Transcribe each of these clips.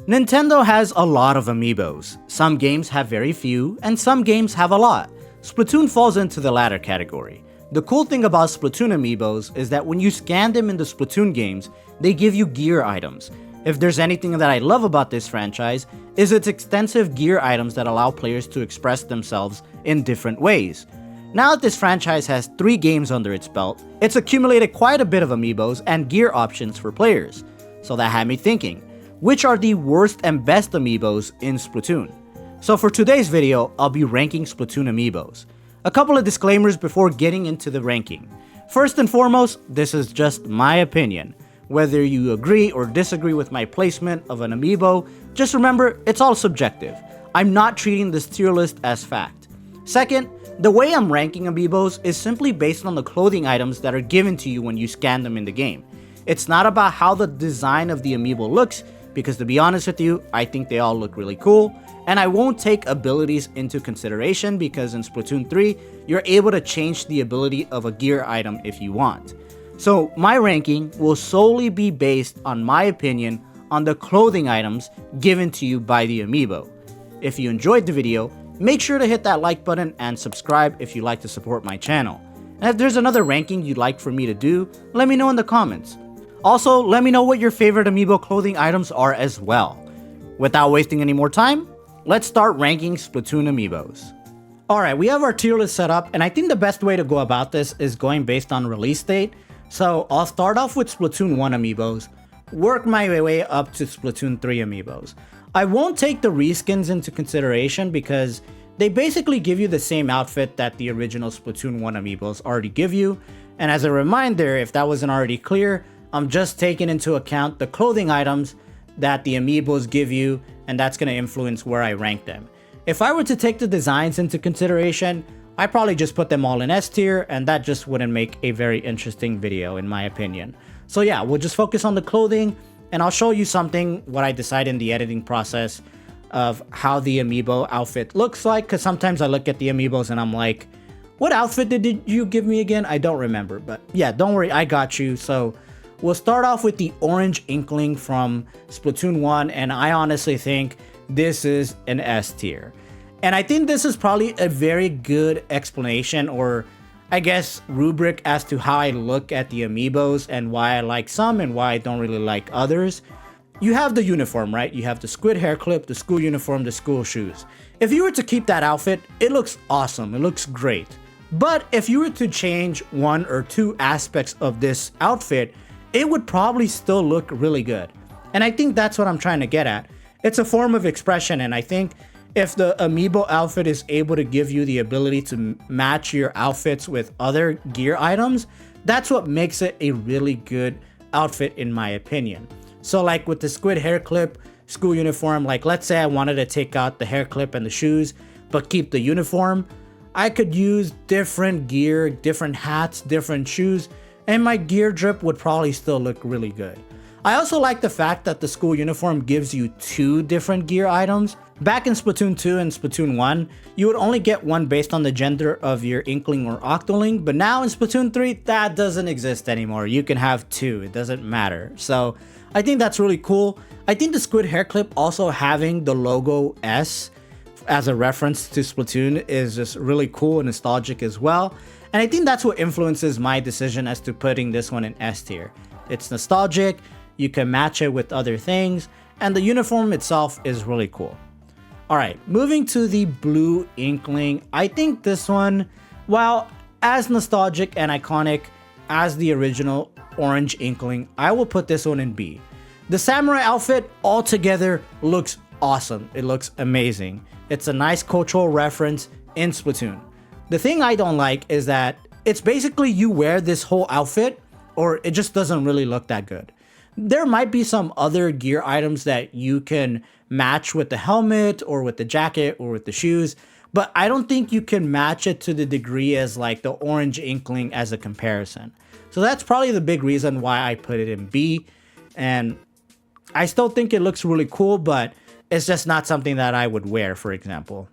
Nintendo has a lot of amiibos. Some games have very few, and some games have a lot. Splatoon falls into the latter category. The cool thing about Splatoon amiibos is that when you scan them in the Splatoon games, they give you gear items. If there's anything that I love about this franchise, is its extensive gear items that allow players to express themselves in different ways. Now that this franchise has 3 games under its belt, it's accumulated quite a bit of amiibos and gear options for players. So that had me thinking, which are the worst and best amiibos in Splatoon? So for today's video, I'll be ranking Splatoon amiibos. A couple of disclaimers before getting into the ranking. First and foremost, this is just my opinion. Whether you agree or disagree with my placement of an amiibo, just remember, it's all subjective. I'm not treating this tier list as fact. Second, the way I'm ranking amiibos is simply based on the clothing items that are given to you when you scan them in the game. It's not about how the design of the amiibo looks, because to be honest with you, I think they all look really cool, and I won't take abilities into consideration because in Splatoon 3, you're able to change the ability of a gear item if you want. So my ranking will solely be based on my opinion on the clothing items given to you by the amiibo. If you enjoyed the video, make sure to hit that like button and subscribe if you like to support my channel. And if there's another ranking you'd like for me to do, let me know in the comments. Also, let me know what your favorite amiibo clothing items are as well. Without wasting any more time, let's start ranking Splatoon amiibos. Alright, we have our tier list set up, and I think the best way to go about this is going based on release date. So I'll start off with Splatoon 1 amiibos, work my way up to Splatoon 3 amiibos. I won't take the reskins into consideration because they basically give you the same outfit that the original Splatoon 1 amiibos already give you. And as a reminder, if that wasn't already clear, I'm just taking into account the clothing items that the amiibos give you, and that's going to influence where I rank them. If I were to take the designs into consideration, I probably just put them all in S tier, and that just wouldn't make a very interesting video in my opinion. So yeah, we'll just focus on the clothing, and I'll show you something, what I decide in the editing process of how the amiibo outfit looks like, because sometimes I look at the amiibos and I'm like, what outfit did you give me again? I don't remember, but yeah, don't worry, I got you. So we'll start off with the orange inkling from Splatoon 1, and I honestly think this is an S tier. And I think this is probably a very good explanation, or I guess rubric, as to how I look at the amiibos and why I like some and why I don't really like others. You have the uniform, right? You have the squid hair clip, the school uniform, the school shoes. If you were to keep that outfit, it looks awesome, it looks great. But if you were to change 1 or 2 aspects of this outfit, it would probably still look really good. And I think that's what I'm trying to get at. It's a form of expression, and I think if the amiibo outfit is able to give you the ability to match your outfits with other gear items, that's what makes it a really good outfit in my opinion. So like with the squid hair clip, school uniform, like let's say I wanted to take out the hair clip and the shoes, but keep the uniform, I could use different gear, different hats, different shoes, and my gear drip would probably still look really good. I also like the fact that the school uniform gives you 2 different gear items. Back in Splatoon 2 and Splatoon 1, you would only get one based on the gender of your Inkling or Octoling, but now in Splatoon 3, that doesn't exist anymore. You can have 2, it doesn't matter. So I think that's really cool. I think the squid hair clip also having the logo S as a reference to Splatoon is just really cool and nostalgic as well. And I think that's what influences my decision as to putting this one in S tier. It's nostalgic, you can match it with other things, and the uniform itself is really cool. Alright, moving to the blue Inkling, I think this one, while as nostalgic and iconic as the original orange Inkling, I will put this one in B. The samurai outfit altogether looks awesome, it looks amazing. It's a nice cultural reference in Splatoon. The thing I don't like is that it's basically you wear this whole outfit, or it just doesn't really look that good. There might be some other gear items that you can match with the helmet or with the jacket or with the shoes, but I don't think you can match it to the degree as like the orange Inkling as a comparison. So that's probably the big reason why I put it in B, and I still think it looks really cool, but it's just not something that I would wear, for example.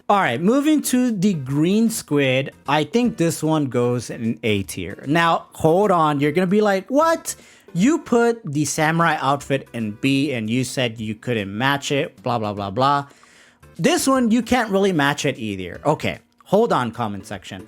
Alright, moving to the green squid, I think this one goes in A tier. Now, hold on, you're gonna be like, what? You put the samurai outfit in B and you said you couldn't match it, blah, blah, blah, blah. This one, you can't really match it either. Okay, hold on, comment section.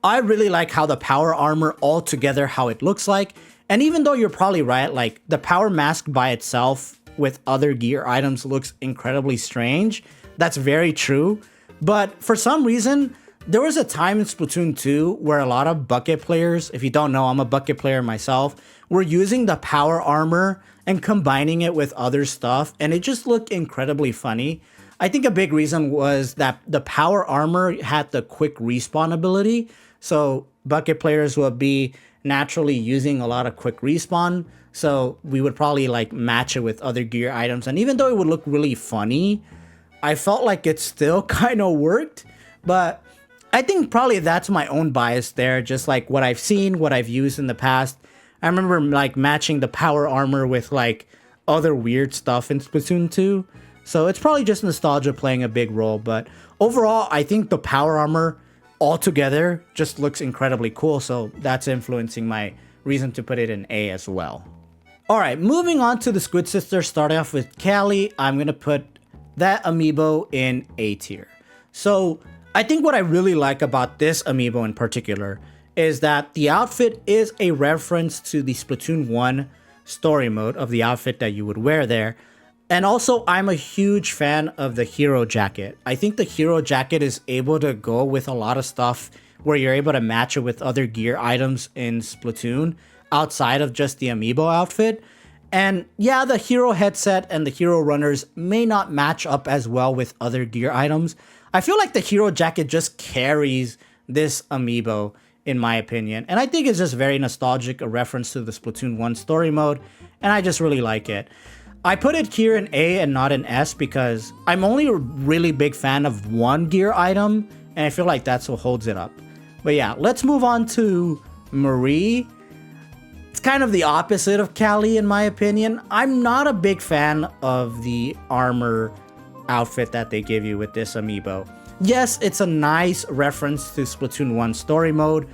I really like how the power armor altogether, how it looks like. And even though you're probably right, like the power mask by itself with other gear items looks incredibly strange. That's very true. But for some reason, there was a time in Splatoon 2 where a lot of bucket players, if you don't know, I'm a bucket player myself, were using the power armor and combining it with other stuff. And it just looked incredibly funny. I think a big reason was that the power armor had the quick respawn ability. So bucket players would be naturally using a lot of quick respawn. So we would probably like match it with other gear items. And even though it would look really funny, I felt like it still kind of worked. But I think probably that's my own bias there. Just like what I've seen, what I've used in the past. I remember like matching the power armor with like other weird stuff in Splatoon 2. So it's probably just nostalgia playing a big role, but overall, I think the power armor altogether just looks incredibly cool, so that's influencing my reason to put it in A as well. Alright, moving on to the Squid Sisters, starting off with Callie, I'm going to put that amiibo in A tier. So I think what I really like about this amiibo in particular is that the outfit is a reference to the Splatoon 1 story mode of the outfit that you would wear there. And also, I'm a huge fan of the hero jacket. I think the hero jacket is able to go with a lot of stuff where you're able to match it with other gear items in Splatoon outside of just the amiibo outfit. And yeah, the hero headset and the hero runners may not match up as well with other gear items. I feel like the hero jacket just carries this amiibo in my opinion. And I think it's just very nostalgic, a reference to the Splatoon 1 story mode. And I just really like it. I put it here in A and not in S because I'm only a really big fan of one gear item, and I feel like that's what holds it up. But yeah, let's move on to Marie. It's kind of the opposite of Callie in my opinion. I'm not a big fan of the armor outfit that they give you with this amiibo. Yes, it's a nice reference to Splatoon 1 story mode,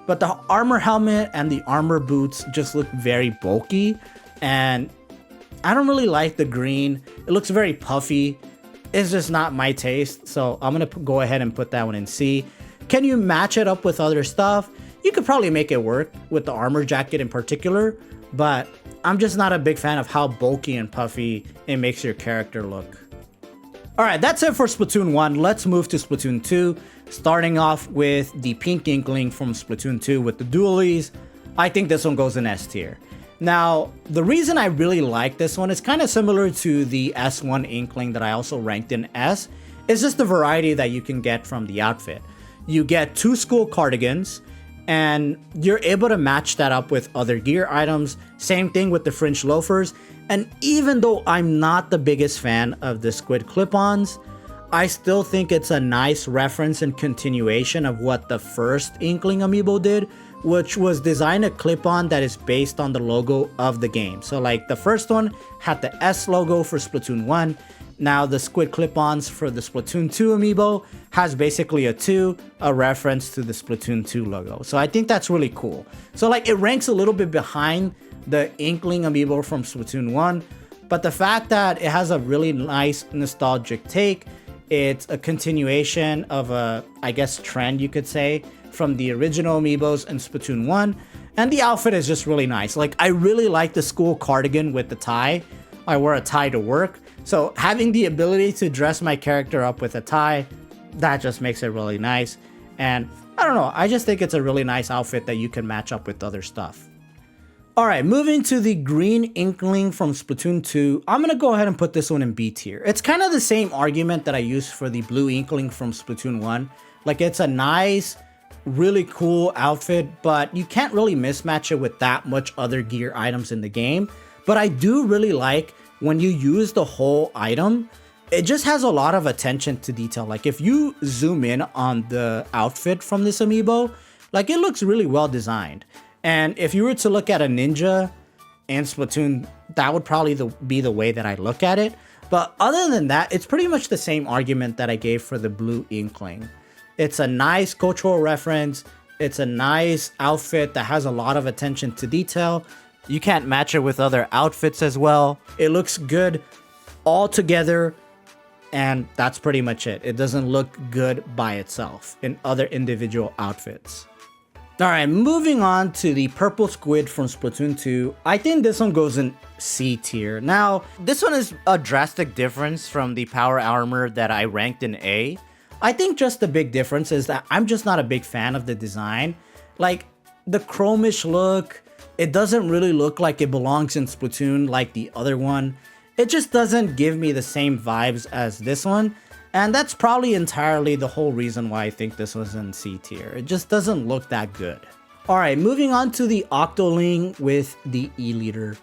but the armor helmet and the armor boots just look very bulky, and I don't really like the green. It looks very puffy. It's just not my taste. So I'm going to go ahead and put that one in C. Can you match it up with other stuff? You could probably make it work with the armor jacket in particular, but I'm just not a big fan of how bulky and puffy it makes your character look. Alright, that's it for Splatoon 1. Let's move to Splatoon 2. Starting off with the pink inkling from Splatoon 2 with the dualies. I think this one goes in S tier. Now, the reason I really like this one is kind of similar to the S1 Inkling that I also ranked in S. It's just the variety that you can get from the outfit. You get 2 school cardigans, and you're able to match that up with other gear items. Same thing with the fringe loafers. And even though I'm not the biggest fan of the squid clip-ons, I still think it's a nice reference and continuation of what the first Inkling amiibo did, which was design a clip-on that is based on the logo of the game. So like the first one had the S logo for Splatoon 1. Now the squid clip-ons for the Splatoon 2 amiibo has basically a 2, a reference to the Splatoon 2 logo. So I think that's really cool. So like it ranks a little bit behind the Inkling amiibo from Splatoon 1, but the fact that it has a really nice nostalgic take, it's a continuation of a, I guess, trend you could say, from the original amiibos in Splatoon 1, and the outfit is just really nice. Like, I really like the school cardigan with the tie. I wear a tie to work, so having the ability to dress my character up with a tie, that just makes it really nice. And I don't know, I just think it's a really nice outfit that you can match up with other stuff. Alright, moving to the green Inkling from Splatoon 2, I'm gonna go ahead and put this one in B tier. It's kind of the same argument that I used for the blue Inkling from Splatoon 1. Like, it's a nice, really cool outfit, but you can't really mismatch it with that much other gear items in the game. But I do really like when you use the whole item, it just has a lot of attention to detail. Like if you zoom in on the outfit from this amiibo, like it looks really well designed. And if you were to look at a ninja in Splatoon, that would probably be the way that I look at it. But other than that, it's pretty much the same argument that I gave for the blue Inkling. It's a nice cultural reference. It's a nice outfit that has a lot of attention to detail. You can't match it with other outfits as well. It looks good all together, and that's pretty much it. It doesn't look good by itself in other individual outfits. Alright, moving on to the purple squid from Splatoon 2. I think this one goes in C tier. Now, this one is a drastic difference from the power armor that I ranked in A. I think just the big difference is that I'm just not a big fan of the design. Like, the chromish look, it doesn't really look like it belongs in Splatoon like the other one. It just doesn't give me the same vibes as this one. And that's probably entirely the whole reason why I think this was in C tier. It just doesn't look that good. Alright, moving on to the Octoling with the E-liter.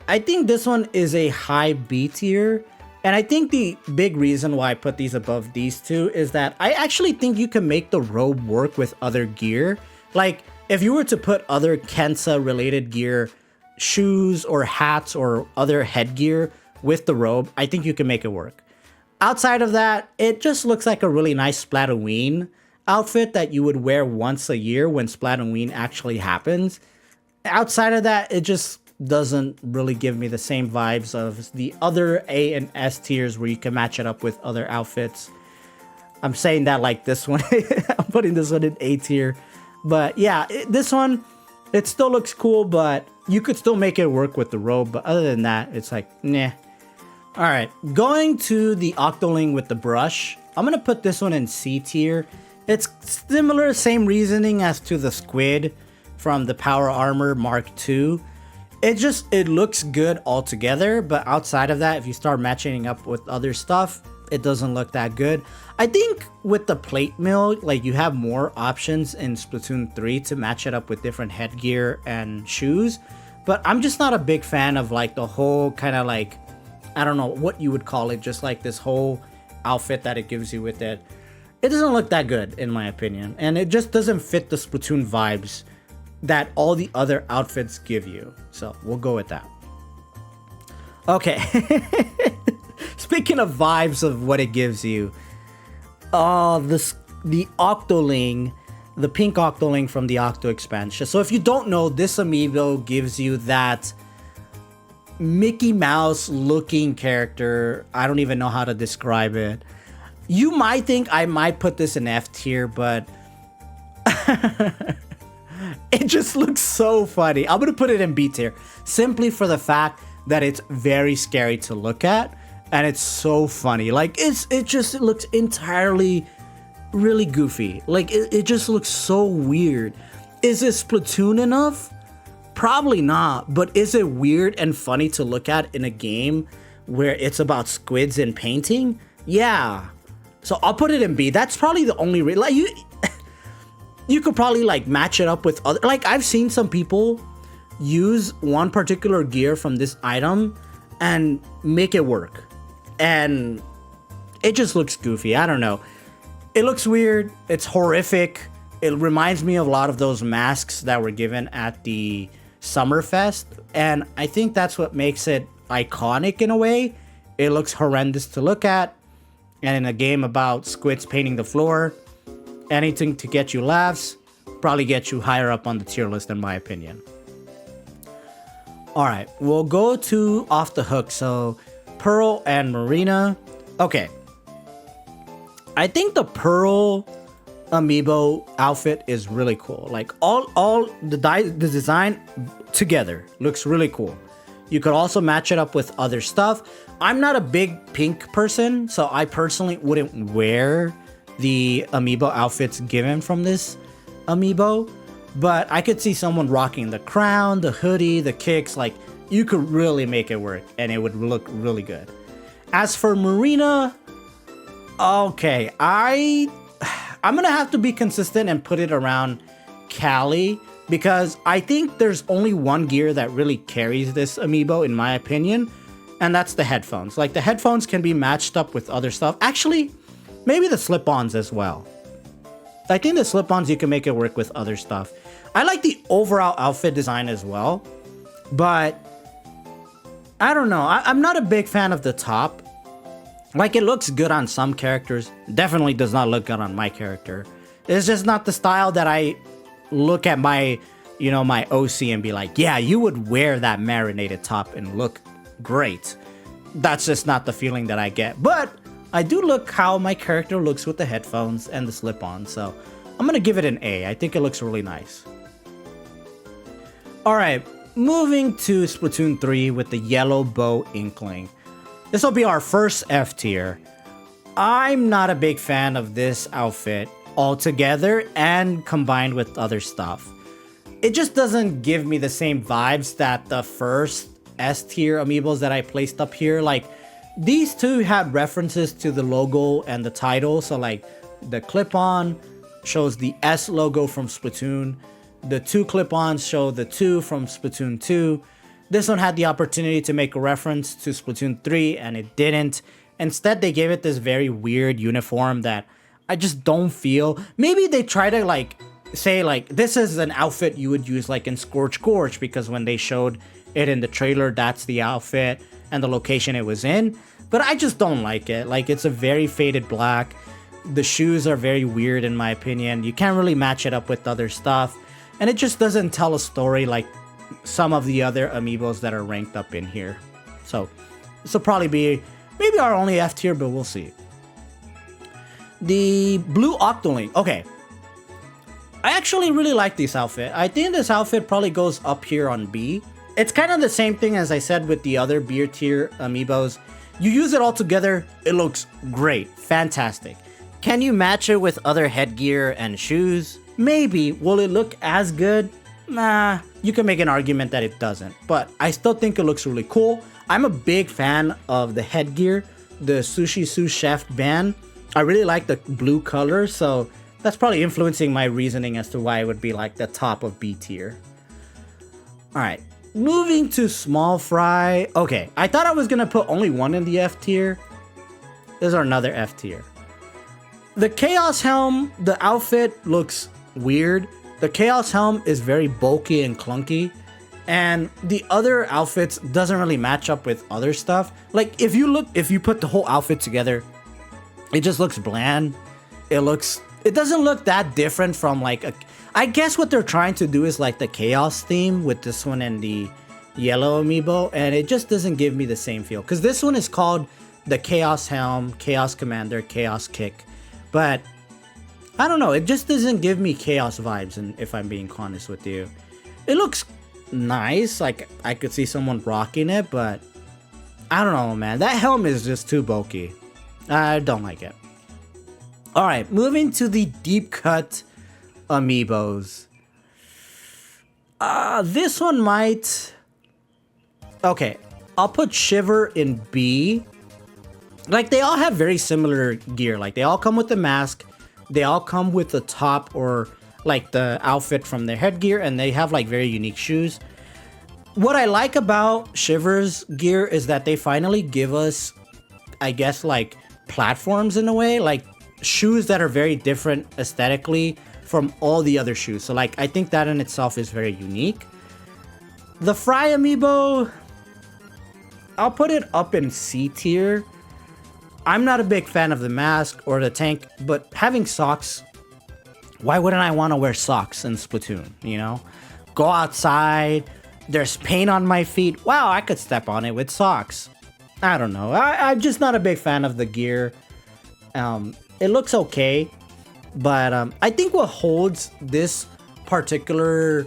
I think this one is a high B tier. And I think the big reason why I put these above these two is that I actually think you can make the robe work with other gear. Like, if you were to put other Kensa related gear, shoes or hats or other headgear with the robe, I think you can make it work. Outside of that, it just looks like a really nice Splatoon outfit that you would wear once a year when Splatoon actually happens. Outside of that, it just doesn't really give me the same vibes of the other A and S tiers where you can match it up with other outfits. I'm saying that like this one. I'm putting this one in A tier. But yeah, this one, it still looks cool, but you could still make it work with the robe. But other than that, it's like, nah. Alright, going to the Octoling with the brush. I'm going to put this one in C tier. It's similar, same reasoning as to the squid from the Power Armor Mark II. It looks good altogether, but outside of that, if you start matching up with other stuff, it doesn't look that good. I think with the plate mill, like, you have more options in Splatoon 3 to match it up with different headgear and shoes, but I'm just not a big fan of like the whole kind of like, I don't know what you would call it, just like this whole outfit that it gives you with it. It doesn't look that good in my opinion, and it just doesn't fit the Splatoon vibes that all the other outfits give you. So we'll go with that. Okay. Speaking of vibes of what it gives you, the Octoling, the pink Octoling from the Octo expansion. So if you don't know, this amiibo gives you that Mickey Mouse looking character. I don't even know how to describe it. You might think I might put this in F tier, but it just looks so funny. I'm gonna put it in B tier simply for the fact that it's very scary to look at and it's so funny. Like, it looks entirely really goofy. Like, it just looks so weird. Is it Splatoon enough? Probably not, but is it weird and funny to look at in a game where it's about squids and painting? Yeah. So I'll put it in B. That's probably the only reason. Like, you could probably like match it up with other, like, I've seen some people use one particular gear from this item and make it work. And it just looks goofy. I don't know. It looks weird. It's horrific. It reminds me of a lot of those masks that were given at the Summerfest. And I think that's what makes it iconic in a way. It looks horrendous to look at. And in a game about squids painting the floor, anything to get you laughs, probably get you higher up on the tier list in my opinion. Alright, we'll go to Off the Hook. So, Pearl and Marina. Okay. I think the Pearl amiibo outfit is really cool. Like, all the design together looks really cool. You could also match it up with other stuff. I'm not a big pink person, so I personally wouldn't wear the amiibo outfits given from this amiibo, but I could see someone rocking the crown, the hoodie, the kicks. Like, you could really make it work and it would look really good. As for Marina, okay, I'm gonna have to be consistent and put it around Callie, because I think there's only one gear that really carries this amiibo in my opinion, and that's the headphones. Like, the headphones can be matched up with other stuff. Actually, maybe the slip-ons as well. I think the slip-ons, you can make it work with other stuff. I like the overall outfit design as well, but I don't know. I'm not a big fan of the top. Like, it looks good on some characters. Definitely does not look good on my character. It's just not the style that I look at my you know, my OC and be like, yeah, you would wear that marinated top and look great. That's just not the feeling that I get. But I do look how my character looks with the headphones and the slip-on, so I'm gonna give it an A. I think it looks really nice. Alright, moving to Splatoon 3 with the Yellow Bow Inkling. This will be our first F tier. I'm not a big fan of this outfit altogether and combined with other stuff. It just doesn't give me the same vibes that the first S tier amiibos that I placed up here. Like, these two had references to the logo and the title. So like the clip-on shows the S logo from Splatoon. The two clip-ons show the 2 from Splatoon 2. This one had the opportunity to make a reference to Splatoon 3 and it didn't. Instead, they gave it this very weird uniform that I just don't feel. Maybe they try to like say like this is an outfit you would use like in Scorch Gorge, because when they showed it in the trailer, that's the outfit and the location it was in. But I just don't like it. Like, it's a very faded black. The shoes are very weird in my opinion. You can't really match it up with other stuff. And it just doesn't tell a story like some of the other amiibos that are ranked up in here. So this will probably be maybe our only F tier, but we'll see. The blue Octoling. Okay. I actually really like this outfit. I think this outfit probably goes up here on B. It's kind of the same thing as I said with the other B tier amiibos. You use it all together, it looks great, fantastic. Can you match it with other headgear and shoes? Maybe. Will it look as good? Nah, you can make an argument that it doesn't, but I still think it looks really cool. I'm a big fan of the headgear, the Sushi Sous Chef band. I really like the blue color, so that's probably influencing my reasoning as to why it would be like the top of B tier. Alright, moving to Small Fry. Okay, I thought I was gonna put only one in the F tier. There's another F tier. The Chaos Helm, the outfit looks weird. The Chaos Helm is very bulky and clunky, and the other outfits doesn't really match up with other stuff. Like, if you put the whole outfit together, it just looks bland. It doesn't look that different from like I guess what they're trying to do is like the Chaos theme with this one and the yellow amiibo, and it just doesn't give me the same feel. Because this one is called the Chaos Helm, Chaos Commander, Chaos Kick. But I don't know, it just doesn't give me Chaos vibes, and if I'm being honest with you. It looks nice, like I could see someone rocking it, but I don't know, man. That helm is just too bulky. I don't like it. Alright, moving to the deep cut amiibos. This one might... Okay, I'll put Shiver in B. Like, they all have very similar gear. Like, they all come with the mask. They all come with the top or, like, the outfit from their headgear. And they have, like, very unique shoes. What I like about Shiver's gear is that they finally give us, I guess, like, platforms in a way. Like, shoes that are very different aesthetically from all the other shoes. So, like, I think that in itself is very unique. The Fry amiibo, I'll put it up in C tier. I'm not a big fan of the mask or the tank, but having socks, why wouldn't I want to wear socks in Splatoon, you know? Go outside, there's paint on my feet. Wow, I could step on it with socks. I don't know. I'm just not a big fan of the gear. It looks okay, but I think what holds this particular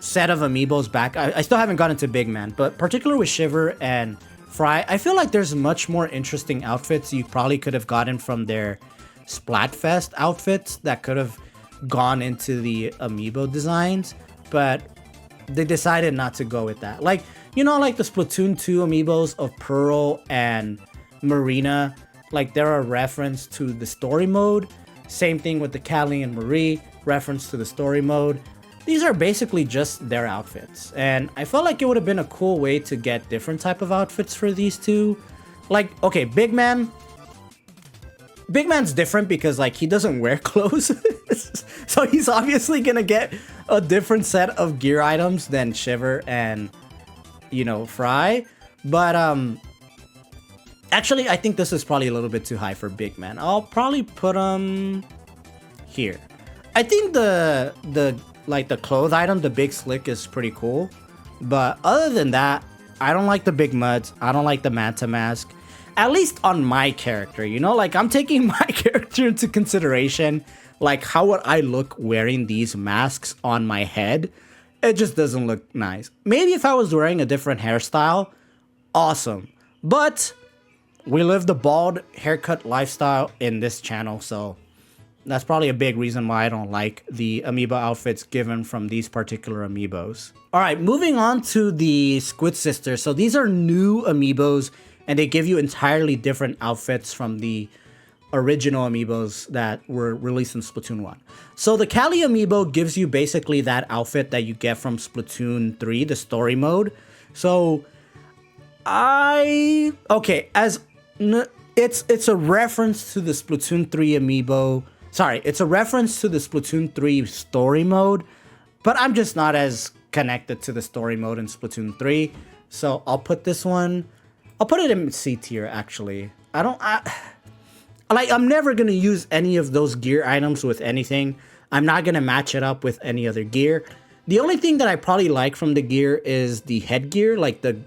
set of amiibos back, I still haven't gotten to Big Man, but particularly with Shiver and Fry, I feel like there's much more interesting outfits you probably could have gotten from their Splatfest outfits that could have gone into the amiibo designs, but they decided not to go with that. Like, you know, like the Splatoon 2 amiibos of Pearl and Marina, like they're a reference to the story mode. Same thing with the Callie and Marie, reference to the story mode. These are basically just their outfits, and I felt like it would have been a cool way to get different type of outfits for these two. Like, okay, Big Man's different because like he doesn't wear clothes, so he's obviously gonna get a different set of gear items than Shiver and, you know, Fry. But actually, I think this is probably a little bit too high for Big Man. I'll probably put him here. I think the like the clothes item, the big slick is pretty cool. But other than that, I don't like the big muds. I don't like the manta mask. At least on my character, you know, like I'm taking my character into consideration. Like how would I look wearing these masks on my head? It just doesn't look nice. Maybe if I was wearing a different hairstyle, awesome. But we live the bald haircut lifestyle in this channel, so that's probably a big reason why I don't like the amiibo outfits given from these particular amiibos. Alright, moving on to the Squid Sisters. So these are new amiibos, and they give you entirely different outfits from the original amiibos that were released in Splatoon 1. So the Kali amiibo gives you basically that outfit that you get from Splatoon 3, the story mode. So it's a reference to the Splatoon 3 amiibo. Sorry, it's a reference to the Splatoon 3 story mode, but I'm just not as connected to the story mode in Splatoon 3. So I'll put this one, I'll put it in C tier actually. I'm never gonna use any of those gear items with anything. I'm not gonna match it up with any other gear. The only thing that I probably like from the gear is the headgear, like the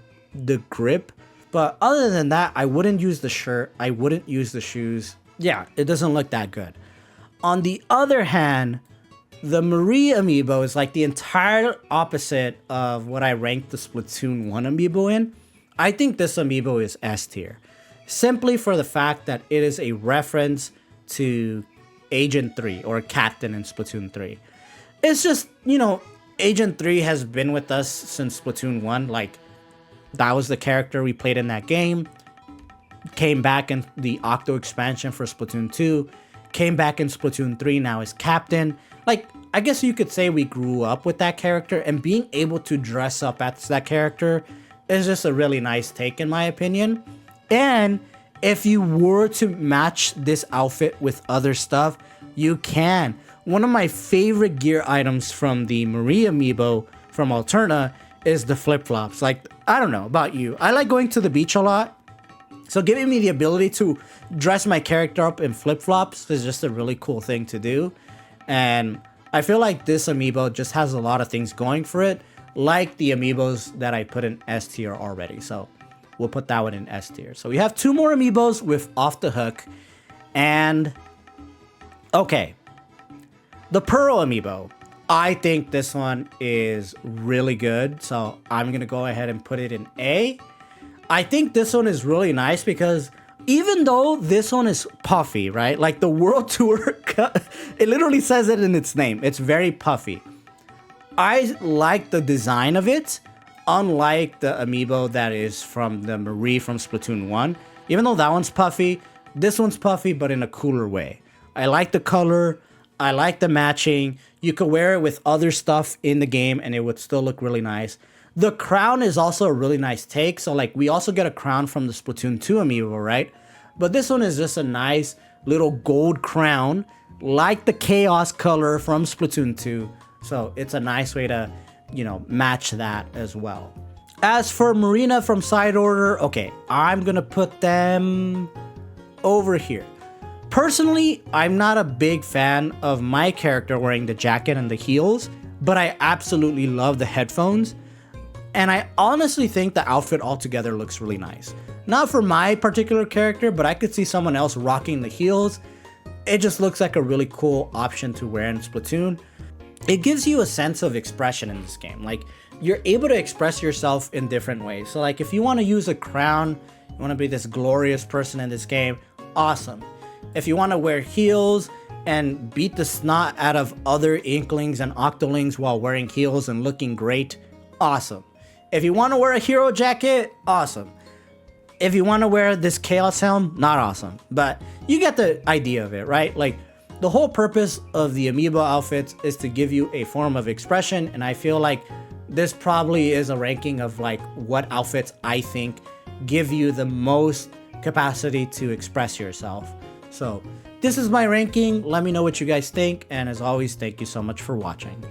grip. But other than that, I wouldn't use the shirt. I wouldn't use the shoes. Yeah, it doesn't look that good. On the other hand, the Marie amiibo is like the entire opposite of what I ranked the Splatoon 1 amiibo in. I think this amiibo is S tier. Simply for the fact that it is a reference to Agent 3 or Captain in Splatoon 3. It's just, you know, Agent 3 has been with us since Splatoon 1. Like, that was the character we played in that game. Came back in the Octo expansion for Splatoon 2. Came back in Splatoon 3 now as Captain. Like, I guess you could say we grew up with that character, and being able to dress up as that character is just a really nice take in my opinion. And if you were to match this outfit with other stuff, you can. One of my favorite gear items from the Marie amiibo from Alterna is the flip-flops. Like, I don't know about you, I like going to the beach a lot. So giving me the ability to dress my character up in flip-flops is just a really cool thing to do. And I feel like this amiibo just has a lot of things going for it, like the amiibos that I put in S tier already. So we'll put that one in S tier. So we have two more amiibos with Off the Hook. And okay, the Pearl amiibo. I think this one is really good. So I'm going to go ahead and put it in A. I think this one is really nice because even though this one is puffy, right? Like the World Tour, it literally says it in its name. It's very puffy. I like the design of it, unlike the amiibo that is from the Marie from Splatoon 1. Even though that one's puffy, this one's puffy, but in a cooler way. I like the color. I like the matching. You could wear it with other stuff in the game and it would still look really nice. The crown is also a really nice take. So like we also get a crown from the Splatoon 2 amiibo, right? But this one is just a nice little gold crown, like the chaos color from Splatoon 2. So it's a nice way to, you know, match that as well. As for Marina from Side Order, okay, I'm gonna put them over here. Personally, I'm not a big fan of my character wearing the jacket and the heels, but I absolutely love the headphones. And I honestly think the outfit altogether looks really nice. Not for my particular character, but I could see someone else rocking the heels. It just looks like a really cool option to wear in Splatoon. It gives you a sense of expression in this game. Like, you're able to express yourself in different ways. So like if you want to use a crown, you want to be this glorious person in this game, awesome. If you want to wear heels and beat the snot out of other Inklings and Octolings while wearing heels and looking great, awesome. If you want to wear a hero jacket, awesome. If you want to wear this Chaos Helm, not awesome. But you get the idea of it, right? Like, the whole purpose of the amiibo outfits is to give you a form of expression, and I feel like this probably is a ranking of like what outfits I think give you the most capacity to express yourself. So this is my ranking. Let me know what you guys think, and as always, thank you so much for watching.